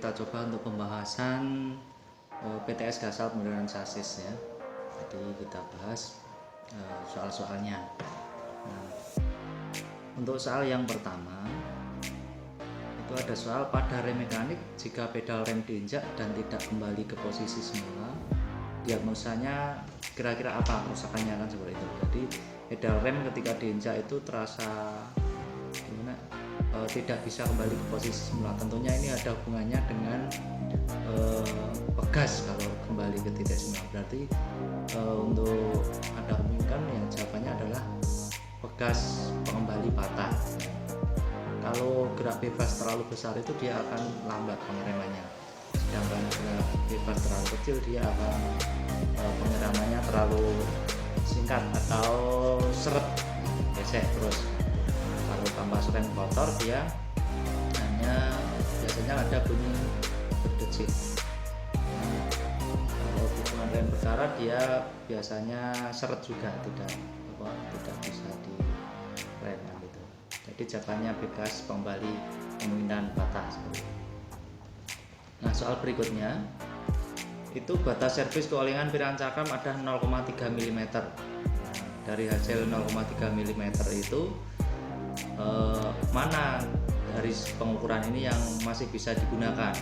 kita coba untuk pembahasan PTS Gasal Pembedahan Sasis ya. Jadi kita bahas soal-soalnya. Nah, untuk soal yang pertama itu ada soal pada rem mekanik jika pedal rem diinjak dan tidak kembali ke posisi semula, diagnosanya kira-kira apa kerusakannya, kan seperti itu. Jadi pedal rem ketika diinjak itu terasa gimana, tidak bisa kembali ke posisi semula. Tentunya ini ada hubungannya dengan pegas. Kalau kembali ke titik semula berarti untuk ada kemungkinan yang jawabannya adalah pegas pengembali patah. Kalau gerak bebas terlalu besar itu dia akan lambat pengeremannya, sedangkan gerak bebas terlalu kecil dia akan pengeremannya terlalu singkat atau seret, gesek terus. Kalau kampas rem kotor dia hanya biasanya ada bunyi berdecit. Kalau hubungan rem berkarat dia biasanya seret juga, tidak bisa di rem gitu. Jadi jawabannya bebas kembali kemungkinan patah seperti itu. Nah, soal berikutnya itu batas servis keolingan pirangan cakram ada 0,3 mm. Dari hasil 0,3 mm itu mana dari pengukuran ini yang masih bisa digunakan.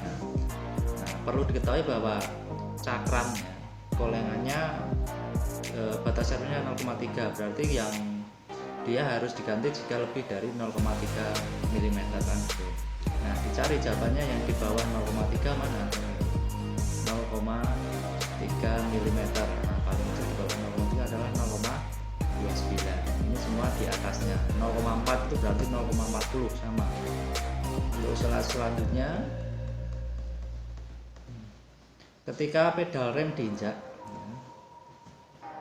Nah, perlu diketahui bahwa cakramnya keolingannya batas servisnya 0,3, berarti yang dia harus diganti jika lebih dari 0,3 mm kan. Nah, dicari jawabannya yang di bawah 0,3 mana? 0,3 mm. Nah, paling kecil di bawah 0,3 adalah 0,29. Ini semua di atasnya. 0,4 itu berarti 0,40 sama. Untuk selanjutnya, ketika pedal rem diinjak,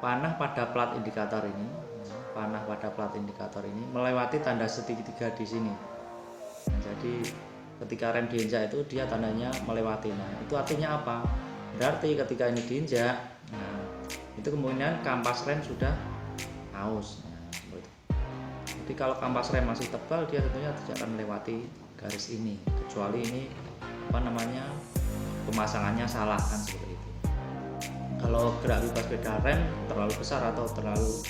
panah pada plat indikator ini melewati tanda segitiga di sini. Nah, jadi ketika rem diinjak itu dia tandanya melewati. Nah, itu artinya apa? Berarti ketika ini diinjak, nah, itu kemungkinan kampas rem sudah aus. Nah, jadi kalau kampas rem masih tebal, dia tentunya tidak akan melewati garis ini, kecuali ini pemasangannya salah, kan seperti itu. Kalau gerak bebas pedal rem terlalu besar atau terlalu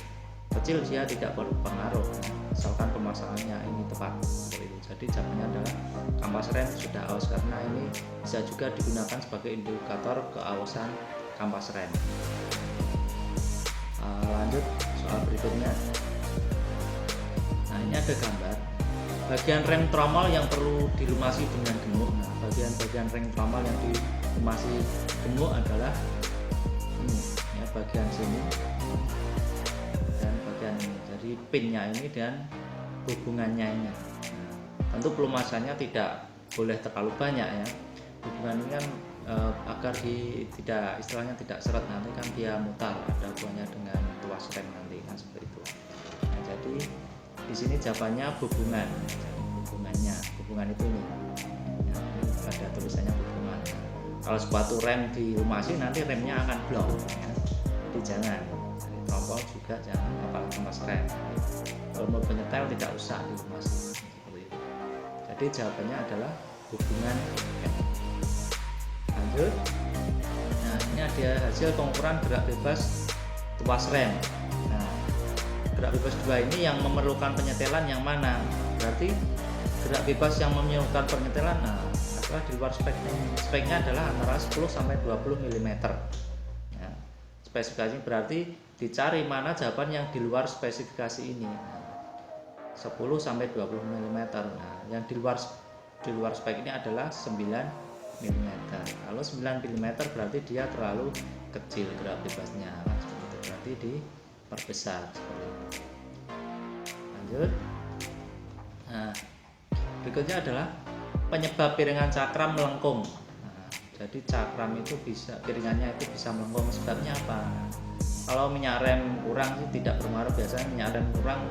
kecil dia tidak berpengaruh, asalkan pemasangannya ini tepat seperti itu. Jadi jawabannya adalah kampas rem sudah aus, karena ini bisa juga digunakan sebagai indikator keausan kampas rem. Lanjut soal berikutnya. Nah, ini ada gambar bagian rem tromol yang perlu dilumasi dengan gemuk. Nah, bagian rem tromol yang dilumasi gemuk adalah ini ya, bagian sini dan bagian ini. Jadi pinnya ini dan hubungannya ini. Nah, tentu pelumasannya tidak boleh terlalu banyak ya. Hubungan ini kan agar tidak seret, nanti kan dia mutar, ada hubungannya dengan tuas rem nanti, kan seperti itu. Nah, jadi di sini jawabannya hubungan. Hubungan itu ini. Ya, ini ada tulisannya hubungan. Kalau sepatu rem dilumasi nanti remnya akan blong ya. Jadi jangan. Dari trompol juga jangan, apalagi mas rem. Kalau mau penyetel tidak usah dilumasi seperti itu. Jadi jawabannya adalah hubungan. Lanjut. Nah, ini ada hasil pengukuran gerak bebas tuas rem. Nah, gerak bebas 2 ini yang memerlukan penyetelan yang mana? Berarti gerak bebas yang memerlukan penyetelan adalah di luar speknya adalah antara 10 sampai 20 mm. Ya, spesifikasi berarti dicari mana jawaban yang di luar spesifikasi ini. 10 sampai 20 mm. Nah, yang di luar spek ini adalah 9 mm. Kalau 9 mm berarti dia terlalu kecil gerak bebasnya, kan seperti itu. Berarti diperbesar seperti itu. Lanjut. Nah, berikutnya adalah penyebab piringan cakram melengkung. Nah, jadi cakram itu piringannya itu bisa melengkung, sebabnya apa? Kalau minyak rem kurang sih tidak berpengaruh, biasanya minyak rem kurang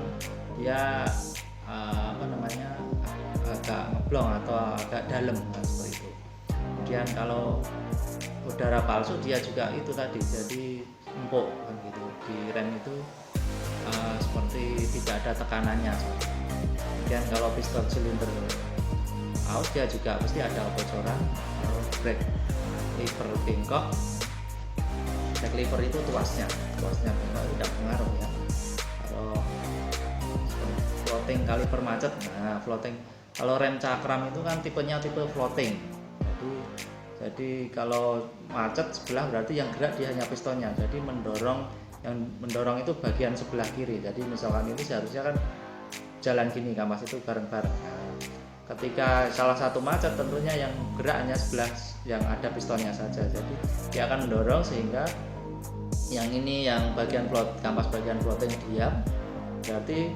dia agak ngeblong atau agak dalam, kan seperti itu. Kemudian kalau udara palsu dia juga itu tadi, jadi empuk kan gitu. Di rem itu seperti tidak ada tekanannya. Kemudian kalau piston silinder out dia juga pasti ada kebocoran. Kalau brake lever bengkok, brake lever itu tuasnya bengkok itu tidak pengaruh ya. Kalau floating kaliper macet, nah floating, kalau rem cakram itu kan tipenya tipe floating, jadi kalau macet sebelah berarti yang gerak dia hanya pistonnya, jadi yang mendorong itu bagian sebelah kiri. Jadi misalkan ini seharusnya kan jalan gini kampas itu bareng-bareng. Nah, ketika salah satu macet tentunya yang gerak hanya sebelah yang ada pistonnya saja, jadi dia akan mendorong sehingga yang ini yang bagian kampas bagian floating diam, berarti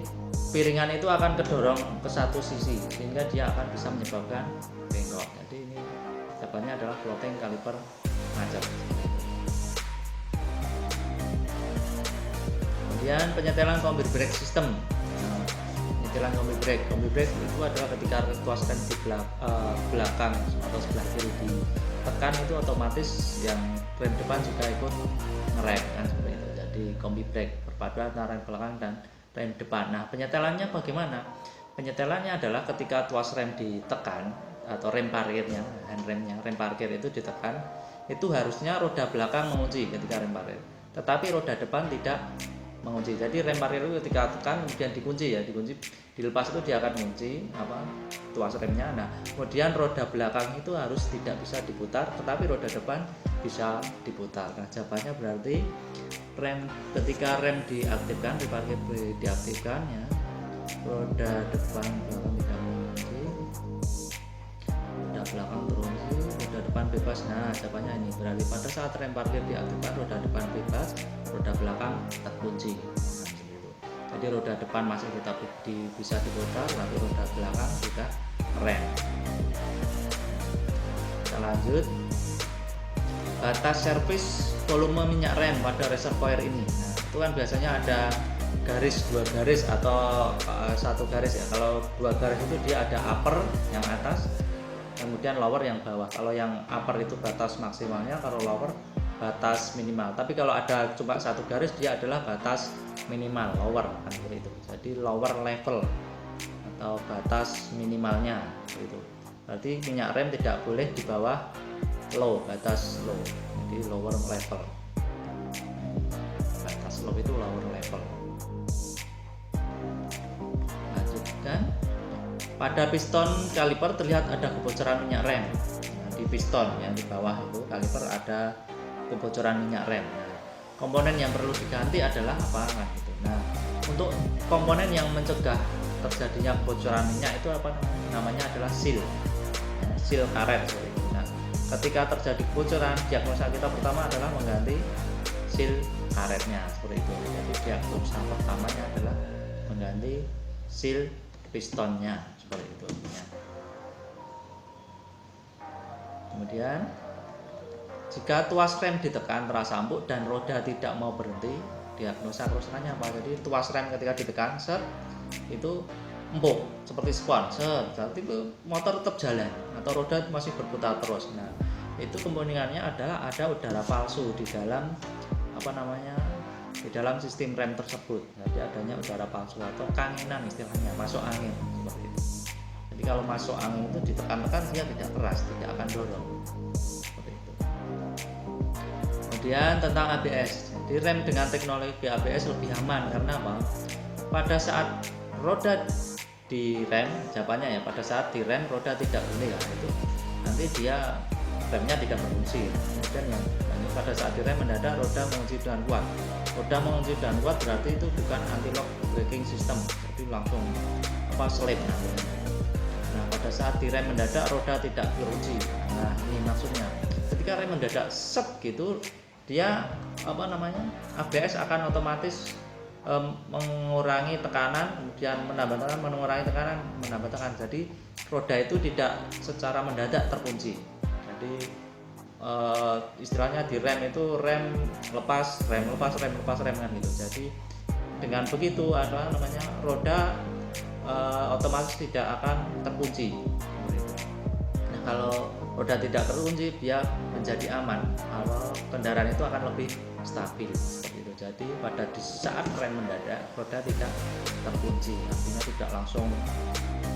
piringan itu akan kedorong ke satu sisi sehingga dia akan bisa menyebabkan bengkok. Jadi ini jawabannya adalah floating kaliper macet. Kemudian penyetelan combi brake system. Penyetelan combi brake itu adalah ketika tuas rem di belakang atau sebelah kiri ditekan, itu otomatis yang rem depan juga ikut ngerem kan, seperti itu. Jadi combi brake berpaduan antara rem belakang dan rem depan. Nah, penyetelannya bagaimana? Penyetelannya adalah ketika tuas rem ditekan atau rem parkirnya, handremnya, rem parkir itu ditekan, itu harusnya roda belakang mengunci ketika rem parkir, tetapi roda depan tidak mengunci. Jadi rem parkir itu ketika tekan kemudian dikunci ya, dilepas itu dia akan mengunci tuas remnya. Nah, kemudian roda belakang itu harus tidak bisa diputar, tetapi roda depan bisa diputar. Nah, jawabannya berarti ketika rem diaktifkan, rem parkir diaktifkan ya, roda depan belakang tidak mengunci, roda belakang terkunci, roda depan bebas. Nah, jawabannya ini berarti pada saat rem parkir diaktifkan, roda depan bebas, roda belakang terkunci. Jadi roda depan masih tetap bisa diputar, tapi roda belakang sudah rem. Kita lanjut. Batas servis volume minyak rem pada reservoir ini. Nah, itu kan biasanya ada dua garis atau satu garis ya. Kalau dua garis itu dia ada upper yang atas, kemudian lower yang bawah. Kalau yang upper itu batas maksimalnya, kalau lower batas minimal. Tapi kalau ada cuma satu garis, dia adalah batas minimal, lower kan seperti itu. Jadi lower level atau batas minimalnya itu. Berarti minyak rem tidak boleh di bawah low, batas low. Jadi lower level. Batas low itu lower level. Lanjutkan. Pada piston kaliper terlihat ada kebocoran minyak rem. Nah, di piston yang di bawah itu kaliper ada kebocoran minyak rem. Nah, komponen yang perlu diganti adalah apa kan gitu. Nah, untuk komponen yang mencegah terjadinya kebocoran minyak itu apa namanya adalah seal, seal karet seperti itu. Nah, ketika terjadi kebocoran, diagnosa kita pertama adalah mengganti seal karetnya seperti itu. Jadi diagnosa pertamanya adalah mengganti seal pistonnya seperti itu. Kemudian jika tuas rem ditekan terasa empuk dan roda tidak mau berhenti, diagnosa kerusakannya apa? Jadi tuas rem ketika ditekan set itu empuk seperti spon, set, berarti motor tetap jalan atau roda masih berputar terus. Nah, itu kemungkinannya adalah ada udara palsu di dalam di dalam sistem rem tersebut. Jadi adanya udara palsu atau kangenan istilahnya, masuk angin seperti itu. Jadi kalau masuk angin itu ditekan-tekan dia tidak keras, tidak akan dorong. Kemudian tentang ABS. Jadi rem dengan teknologi ABS lebih aman karena apa? Pada saat roda direm, jawabannya ya pada saat direm roda tidak boleh ya, itu nanti dia remnya tidak berfungsi. Kemudian yang pada saat direm mendadak roda mengunci dengan kuat. Roda mengunci dengan kuat berarti itu bukan anti-lock braking system, jadi langsung slip nanti. Nah, pada saat direm mendadak roda tidak berfungsi. Nah, ini maksudnya ketika rem mendadak set gitu, dia ABS akan otomatis mengurangi tekanan, kemudian menambah tekanan, mengurangi tekanan, menambah tekanan. Jadi roda itu tidak secara mendadak terkunci. Jadi istilahnya di rem itu rem lepas rem kan gitu. Jadi dengan begitu roda otomatis tidak akan terkunci. Nah, kalau roda tidak terkunci dia menjadi aman, kalau kendaraan itu akan lebih stabil seperti itu. Jadi pada saat rem mendadak roda tidak terkunci, artinya tidak langsung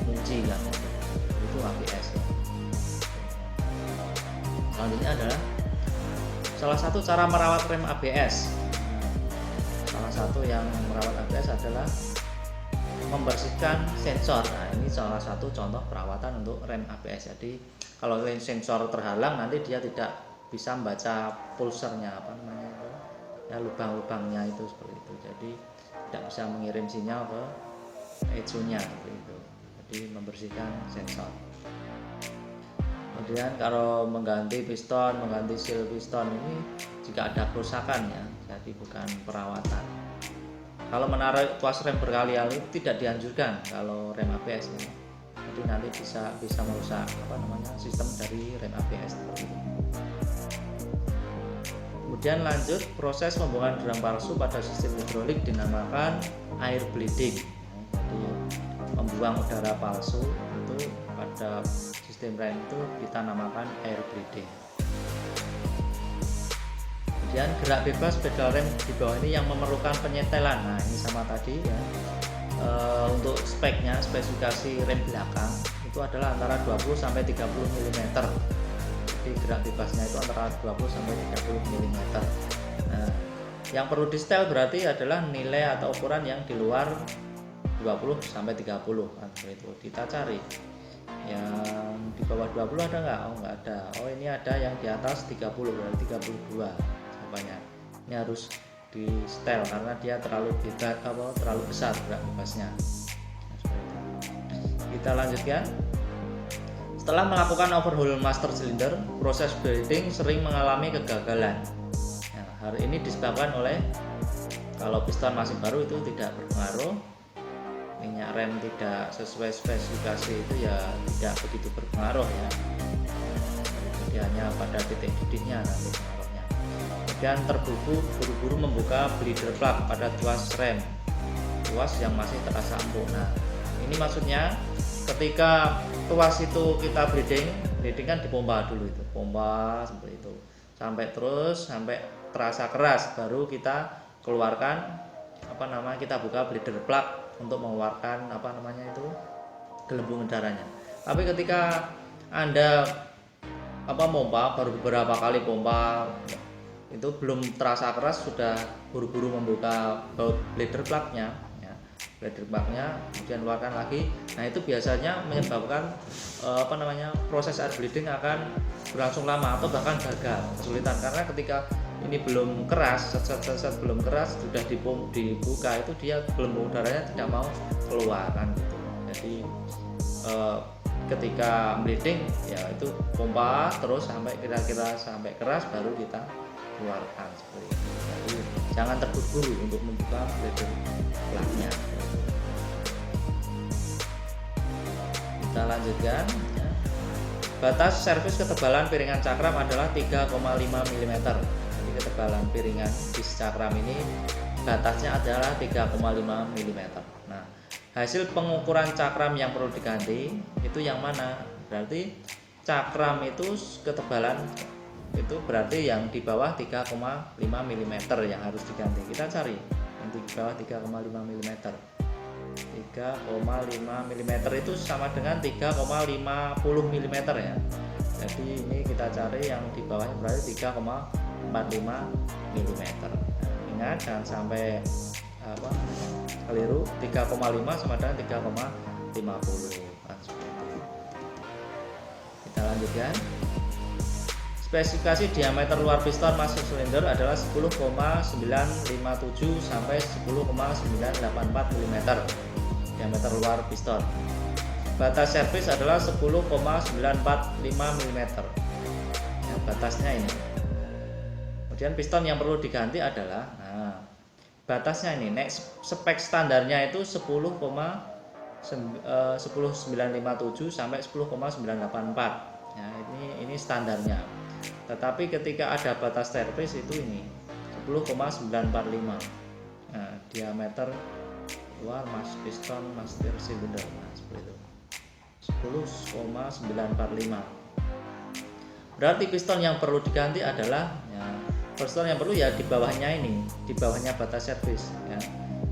mengunci kan, itu ABS ya. Selanjutnya adalah salah satu cara merawat rem ABS. Salah satu yang merawat ABS adalah membersihkan sensor. Nah, ini salah satu contoh perawatan untuk rem ABS. Jadi kalau sensor terhalang, nanti dia tidak bisa membaca pulsernya, apa namanya itu, ya, lubang-lubangnya itu seperti itu. Jadi tidak bisa mengirim sinyal ke ECU-nya seperti itu. Jadi membersihkan sensor. Kemudian kalau mengganti piston, mengganti seal piston ini jika ada kerusakan ya, jadi bukan perawatan. Kalau menarik tuas rem berkali-kali tidak dianjurkan kalau rem ABS ya. Jadi nanti bisa merusak sistem dari rem ABS. Kemudian lanjut proses pembuangan drum palsu pada sistem hidrolik dinamakan air bleeding. Jadi membuang udara palsu itu pada sistem rem itu kita namakan air bleeding. Kemudian gerak bebas pedal rem di bawah ini yang memerlukan penyetelan. Nah, ini sama tadi ya. Untuk speknya, spesifikasi rem belakang itu adalah antara 20 sampai 30 mm. Jadi gerak bebasnya itu antara 20 sampai 30 mm. Nah, yang perlu di setel berarti adalah nilai atau ukuran yang di luar 20 sampai 30 kan, itu kita cari. Yang di bawah 20 ada nggak? Oh, nggak ada. Oh, ini ada yang di atas 30, berarti 32 banyak. Ini harus di setel karena dia terlalu besar gerak bebasnya. Kita lanjutkan. Setelah melakukan overhaul master cylinder, proses bleeding sering mengalami kegagalan. Nah, hal ini disebabkan oleh kalau piston masih baru itu tidak berpengaruh, minyak rem tidak sesuai spesifikasi itu ya tidak begitu berpengaruh ya. Jadi hanya pada titik didihnya nanti pengaruhnya. Kemudian buru-buru membuka bleeder plug pada tuas rem, tuas yang masih terasa empuk. Nah, ini maksudnya ketika tuas itu kita bleeding kan dipompa dulu, itu pompa seperti itu sampai terasa keras, baru kita keluarkan kita buka bleeder plug untuk mengeluarkan gelembung udaranya. Tapi ketika Anda pompa baru beberapa kali pompa itu belum terasa keras, sudah buru-buru membuka baut bleeder plug-nya ya, kemudian keluarkan lagi. Nah, itu biasanya menyebabkan proses air bleeding akan berlangsung lama atau bahkan gagal, kesulitan, karena ketika ini belum keras, belum keras sudah dibuka, itu dia gelembung udaranya tidak mau keluar kan gitu. Jadi ketika bleeding ya itu pompa terus sampai kira-kira sampai keras baru kita keluarkan seperti itu. Jadi jangan terburu-buru untuk membuka bleeder plug-nya. Kita lanjutkan ya. Batas servis ketebalan piringan cakram adalah 3,5 mm. Jadi ketebalan piringan dis cakram ini batasnya adalah 3,5 mm. Nah, hasil pengukuran cakram yang perlu diganti itu yang mana? Berarti cakram itu ketebalan itu berarti yang di bawah 3,5 mm yang harus diganti. Kita cari yang di bawah 3,5 mm. 3,5 mm itu sama dengan 3,50 mm ya. Jadi ini kita cari yang di bawahnya berarti 3,45 mm. Ingat jangan sampai keliru, 3,5 sama dengan 3,50 kan, seperti itu. Kita lanjutkan. Spesifikasi diameter luar piston master silinder adalah 10,957 sampai 10,984 mm diameter luar piston. Batas servis adalah 10,945 mm. Ya, batasnya ini. Kemudian piston yang perlu diganti adalah batasnya ini. Spek standarnya itu 10,957 sampai 10,984. Ya, ini standarnya. Tetapi ketika ada batas servis itu ini 10,945. Nah, diameter luar piston master cylinder, nah, seperti itu 10,945. Berarti piston yang perlu diganti adalah piston yang perlu ya di bawahnya ini, di bawahnya batas servis ya.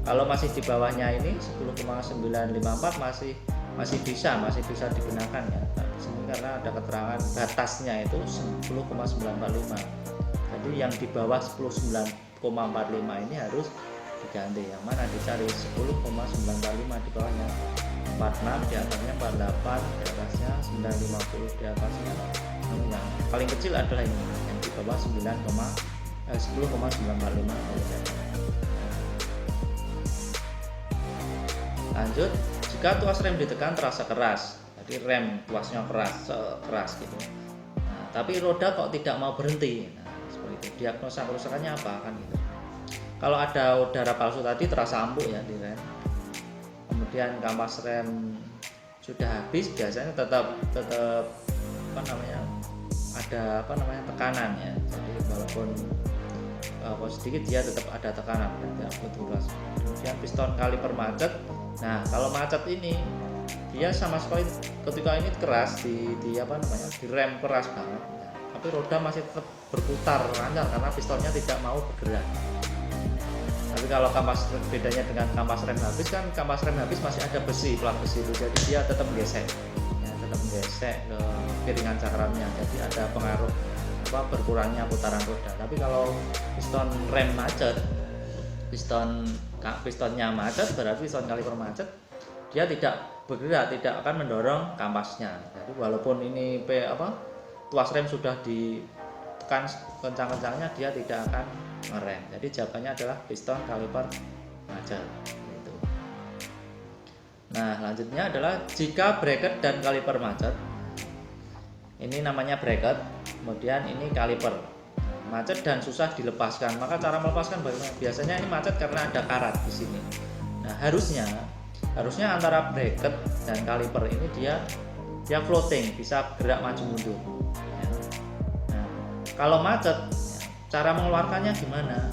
Kalau masih di bawahnya ini 10,954 masih masih bisa digunakan ya. Nah, di sini karena ada keterangan batasnya itu 10,945. Jadi yang di bawah 10,945 ini harus diganti. Yang mana dicari 10,945, di bawahnya 46, di atasnya 48, di atasnya 950, di atasnya yang paling kecil adalah ini yang di bawah 10,945 mm. Lanjut, jika tuas rem ditekan terasa keras, jadi rem tuasnya keras gitu. Nah, tapi roda kok tidak mau berhenti. Nah, seperti itu. Diagnosa kerusakannya apa kan gitu. Kalau ada udara palsu tadi terasa empuk ya di rem. Kemudian kampas rem sudah habis, biasanya tetap ada tekanan ya. Jadi walaupun sedikit dia tetap ada tekanan, tidak fluktuasi. Kemudian piston kaliper macet. Nah, kalau macet ini dia sama sekali ketika ini keras di rem keras banget, tapi roda masih tetap berputar lancar karena pistonnya tidak mau bergerak. Tapi kalau bedanya dengan kampas rem habis kan, kampas rem habis masih ada plat besi itu, jadi dia tetap menggesek ke piringan cakramnya, jadi ada pengaruh berkurangnya putaran roda. Tapi kalau piston rem macet, pistonnya macet, berarti piston kaliper macet, dia tidak bergerak, tidak akan mendorong kampasnya. Jadi walaupun ini tuas rem sudah ditekan kencang-kencangnya, dia tidak akan ngerem. Jadi jawabannya adalah piston kaliper macet gitu. Nah, lanjutnya adalah jika bracket dan kaliper macet. Ini namanya bracket, kemudian ini kaliper. Macet dan susah dilepaskan, maka cara melepaskan bagaimana? Biasanya ini macet karena ada karat di sini. Nah, harusnya antara bracket dan kaliper ini dia floating, bisa gerak maju mundur. Nah, kalau macet, cara mengeluarkannya gimana?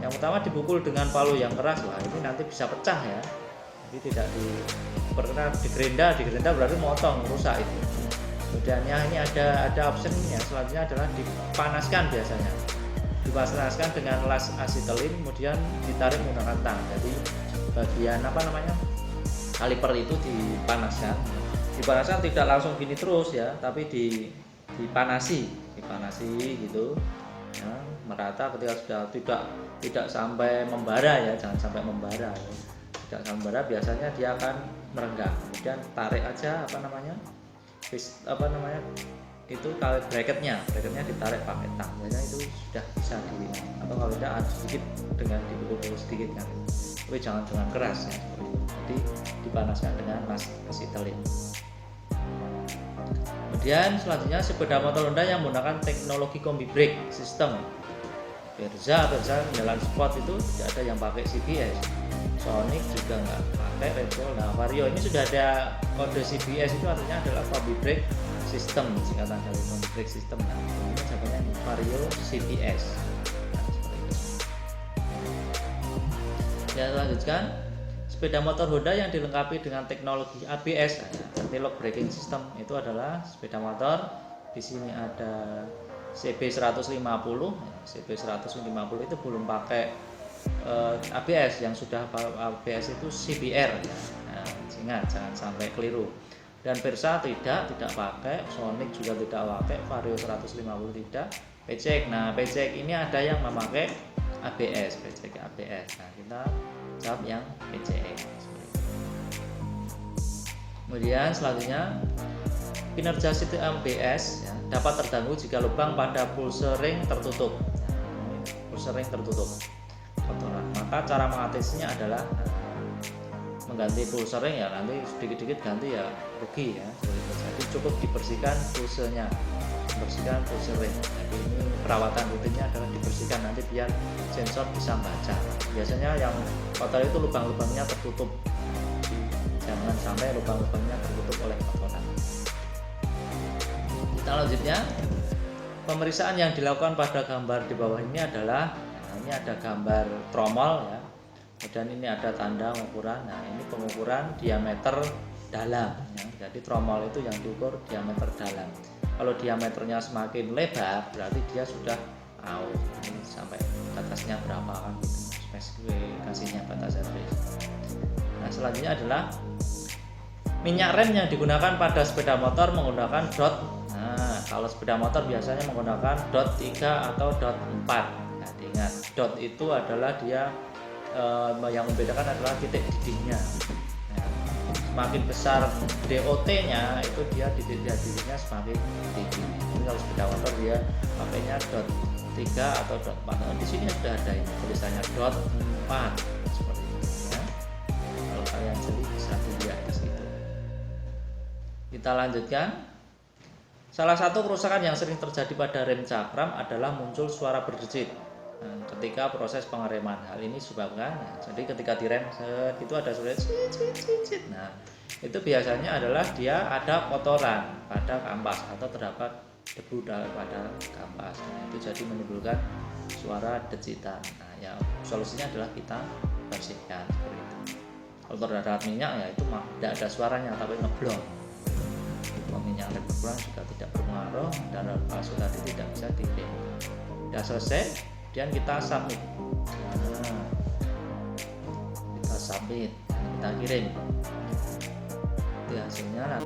Yang pertama dipukul dengan palu yang keras. Wah, ini nanti bisa pecah ya. Jadi tidak digerinda berarti motong, rusak itu. Kemudian ini ada optionnya, selanjutnya adalah dipanaskan, biasanya dipanaskan dengan las asetilin, kemudian ditarik menggunakan tang. Jadi bagian kaliper itu dipanaskan tidak langsung gini terus ya, tapi dipanasi gitu ya, merata. Ketika sudah tidak sampai membara ya, jangan sampai membara ya. Tidak sampai membara, biasanya dia akan merenggang. Kemudian tarik aja itu kalau bracketnya ditarik pakai tang, biasanya itu sudah bisa atau kalau tidak ada sedikit dengan dipukul sedikit kan, tapi jangan dengan keras ya. Jadi dipanaskan dengan las asetilin. Kemudian selanjutnya sepeda motor Honda yang menggunakan teknologi kombi brake system. Verza jalan sport itu tidak ada yang pakai CBS, Sonic juga nggak pakai Repsol. Nah, Vario ini sudah ada kode CBS, itu artinya adalah kombi brake system, singkatan dari kombi brake system. Nah, ini jawabannya Vario CBS. Nah, seperti itu. Ya, lanjutkan. Sepeda motor Honda yang dilengkapi dengan teknologi ABS, anti-lock braking system, itu adalah sepeda motor. Di sini ada CB150. CB150 itu belum pakai ABS, yang sudah ABS itu CBR ya. Nah, ingat jangan sampai keliru. Dan Versa tidak pakai, Sonic juga tidak pakai, Vario 150 tidak, PCX. Nah, PCX ini ada yang memakai ABS, PCX ABS. Nah, kita jawab yang PCX. Kemudian selanjutnya, kinerja sistem ABS ya, dapat terganggu jika lubang pada pulse ring tertutup. Pulse ring tertutup kotoran. Maka cara mengatasinya adalah mengganti pulse ring ya, nanti sedikit-sedikit ganti ya rugi ya. Jadi cukup dibersihkan pulsenya, membersihkan pulse ring. Jadi ini perawatan rutinnya adalah dibersihkan, nanti biar sensor bisa membaca. Biasanya yang kotor itu lubang-lubangnya tertutup. Jangan sampai lubang-lubangnya tertutup oleh kotoran. Kita lanjutnya, pemeriksaan yang dilakukan pada gambar di bawah ini adalah, ini ada gambar tromol ya, kemudian ini ada tanda ukuran. Nah, ini pengukuran diameter dalam ya. Jadi tromol itu yang diukur diameter dalam. Kalau diameternya semakin lebar berarti dia sudah out. Ini sampai batasnya berapa kan gitu, spesifikasinya batas service. Nah, selanjutnya adalah minyak rem yang digunakan pada sepeda motor menggunakan dot. Nah, kalau sepeda motor biasanya menggunakan dot 3 atau dot 4. Nah, diingat, dot itu adalah dia yang membedakan adalah titik didihnya. Nah, semakin besar DOT-nya itu dia titik didihnya semakin tinggi. Jadi kalau sepeda motor dia pakainya dot 3 atau dot 4. Nah, di sini sudah ada ini tulisannya dot 4 seperti itu ya. Kalau kalian jeli bisa dilihat di situ. Kita lanjutkan. Salah satu kerusakan yang sering terjadi pada rem cakram adalah muncul suara berdecit ketika proses pengereman. Hal ini disebabkan, jadi ketika direm itu ada suara cicit. Nah, itu biasanya adalah dia ada kotoran pada kampas atau terdapat debu pada kampas. Nah, itu jadi menimbulkan suara decitan. Nah, ya solusinya adalah kita bersihkan seperti itu. Kalau terdapat minyak ya itu tidak ada suaranya tapi ngeblong. Minyak rem berkurang juga tidak berpengaruh dan palsu tadi tidak bisa dikirim. Sudah selesai, kemudian kita submit. Nah, kita submit, kita kirim. Itu hasilnya.